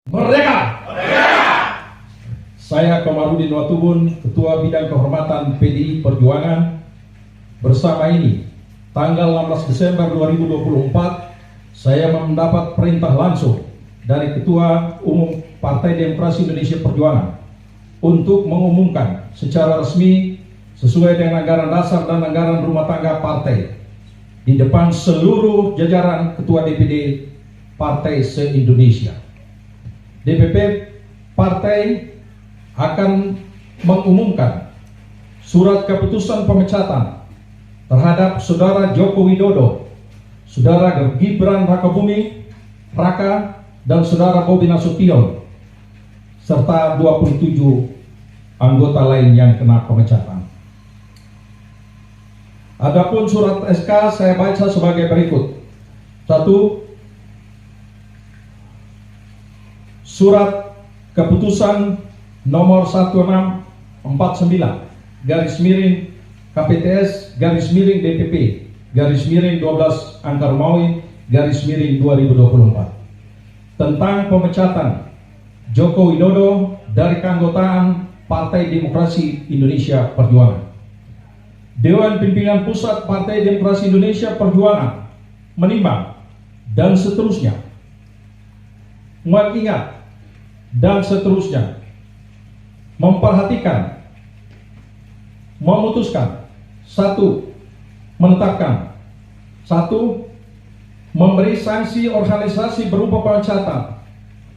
Merdeka! Merdeka! Saya Komarudin Watubun, Ketua Bidang Kehormatan PDI Perjuangan. Bersama ini, tanggal 16 Desember 2024, saya mendapat perintah langsung dari Ketua Umum Partai Demokrasi Indonesia Perjuangan untuk mengumumkan secara resmi sesuai dengan anggaran dasar dan anggaran rumah tangga partai di depan seluruh jajaran Ketua DPD Partai se-Indonesia. DPP Partai akan mengumumkan surat keputusan pemecatan terhadap Saudara Joko Widodo, Saudara Gibran Rakabuming Raka, dan Saudara Bobi Nasution, serta 27 anggota lain yang kena pemecatan. Adapun surat SK saya baca sebagai berikut. 1. Surat keputusan nomor 1649 garis miring KPTS garis miring DPP garis miring 12 Angka Romawi garis miring 2024 tentang pemecatan Joko Widodo dari keanggotaan Partai Demokrasi Indonesia Perjuangan. Dewan Pimpinan Pusat Partai Demokrasi Indonesia Perjuangan menimbang dan seterusnya, mengingat dan seterusnya, memperhatikan, memutuskan. 1. Menetapkan. 1. Memberi sanksi organisasi berupa pemecatan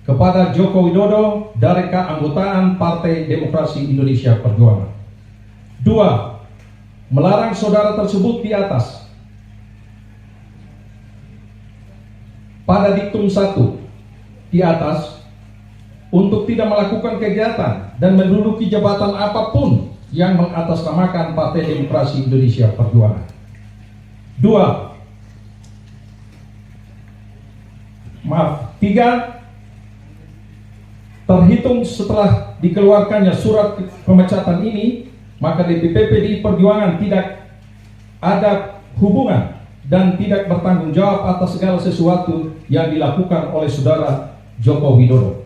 kepada Joko Widodo dari keanggotaan Partai Demokrasi Indonesia Perjuangan. 2. Melarang saudara tersebut di atas pada diktum 1 di atas untuk tidak melakukan kegiatan dan menduduki jabatan apapun yang mengatasnamakan Partai Demokrasi Indonesia Perjuangan. 3. Terhitung setelah dikeluarkannya surat pemecatan ini, maka DPP PDI Perjuangan tidak ada hubungan dan tidak bertanggung jawab atas segala sesuatu yang dilakukan oleh Saudara Joko Widodo.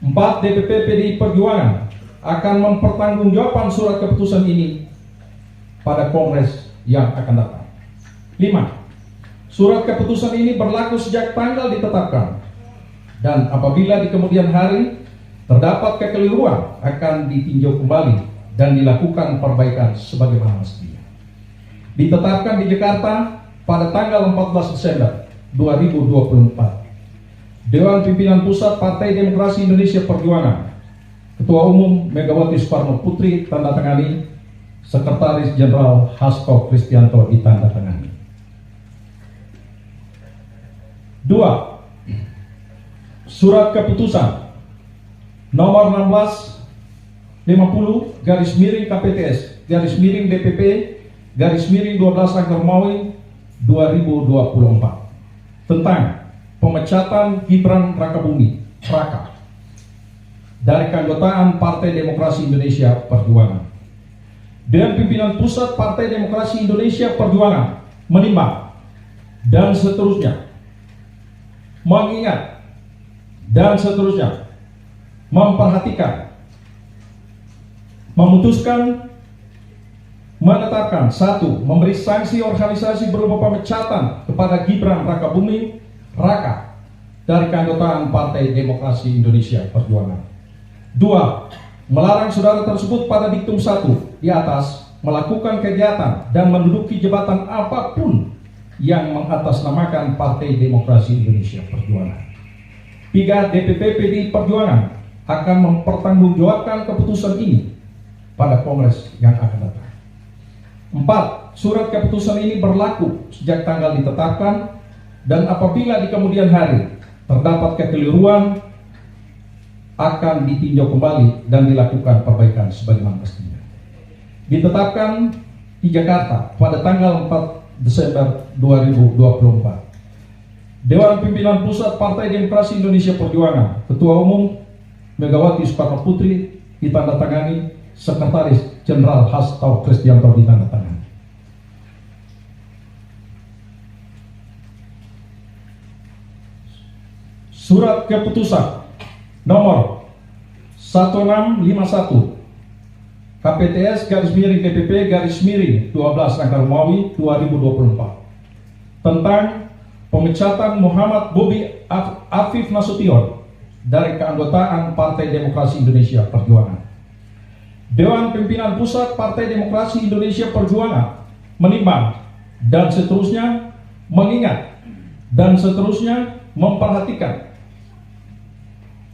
4. DPP PDI Perjuangan akan mempertanggungjawabkan surat keputusan ini pada Kongres yang akan datang. 5. Surat keputusan ini berlaku sejak tanggal ditetapkan, dan apabila di kemudian hari terdapat kekeliruan akan ditinjau kembali dan dilakukan perbaikan sebagaimana mestinya. Ditetapkan di Jakarta pada tanggal 14 Desember 2024. Dewan Pimpinan Pusat Partai Demokrasi Indonesia Perjuangan, Ketua Umum Megawati Soekarno Putri tanda tangani, Sekretaris Jenderal Hasto Kristianto ditandatangani. 2. Surat keputusan nomor 1650 garis miring KPTS garis miring DPP garis miring 12 Angka Romawi 2024 tentang pemecatan Gibran Rakabuming Raka dari keanggotaan Partai Demokrasi Indonesia Perjuangan. Dewan Pimpinan Pusat Partai Demokrasi Indonesia Perjuangan menimbang dan seterusnya, mengingat dan seterusnya, memperhatikan, memutuskan, menetapkan. 1. Memberi sanksi organisasi berupa pemecatan kepada Gibran Rakabuming Raka dari keanggotaan Partai Demokrasi Indonesia Perjuangan. 2. Melarang saudara tersebut pada diktum 1 di atas melakukan kegiatan dan menduduki jabatan apapun yang mengatasnamakan Partai Demokrasi Indonesia Perjuangan. 3. DPP PDI Perjuangan akan mempertanggungjawabkan keputusan ini pada Kongres yang akan datang. 4. Surat keputusan ini berlaku sejak tanggal ditetapkan, dan apabila di kemudian hari terdapat kekeliruan akan ditinjau kembali dan dilakukan perbaikan sebagaimana mestinya. Ditetapkan di Jakarta pada tanggal 4 Desember 2024. Dewan Pimpinan Pusat Partai Demokrasi Indonesia Perjuangan, Ketua Umum Megawati Soekarno Putri ditandatangani, Sekretaris Jenderal Hasto Kristianto ditandatangani. Surat keputusan nomor 1651 KPTS /DPP /12 Angka Romawi 2024 tentang pemecatan Muhammad Bobi Afif Nasution dari keanggotaan Partai Demokrasi Indonesia Perjuangan. Dewan Pimpinan Pusat Partai Demokrasi Indonesia Perjuangan menimbang dan seterusnya mengingat dan seterusnya memperhatikan,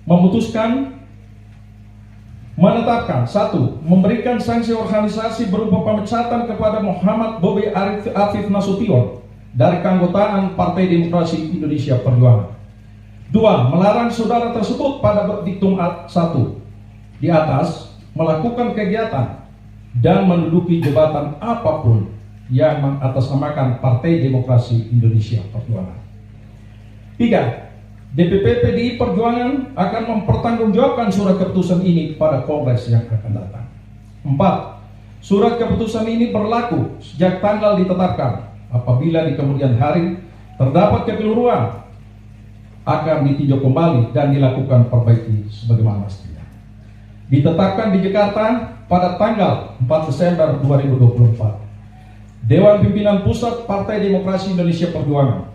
memutuskan, menetapkan: 1. Memberikan sanksi organisasi berupa pemecatan kepada Muhammad Bobi Afif Nasution dari keanggotaan Partai Demokrasi Indonesia Perjuangan. 2. Melarang saudara tersebut pada diktum 1 di atas melakukan kegiatan dan menduduki jabatan apapun yang mengatasnamakan Partai Demokrasi Indonesia Perjuangan. 3. DPP PDI Perjuangan akan mempertanggungjawabkan surat keputusan ini pada Kongres yang akan datang. 4. Surat keputusan ini berlaku sejak tanggal ditetapkan. Apabila di kemudian hari terdapat kekeliruan, akan ditinjau kembali dan dilakukan perbaiki sebagaimana mestinya. Ditetapkan di Jakarta pada tanggal 4 Desember 2024. Dewan Pimpinan Pusat Partai Demokrasi Indonesia Perjuangan,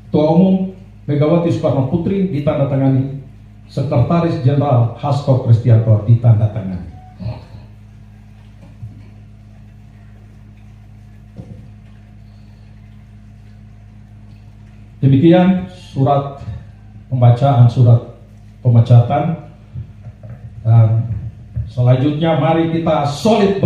Ketua Umum Megawati Soekarno Putri ditandatangani, Sekretaris Jenderal Hasto Kristianto ditandatangani. Demikian surat pembacaan surat pemecatan, dan selanjutnya mari kita solid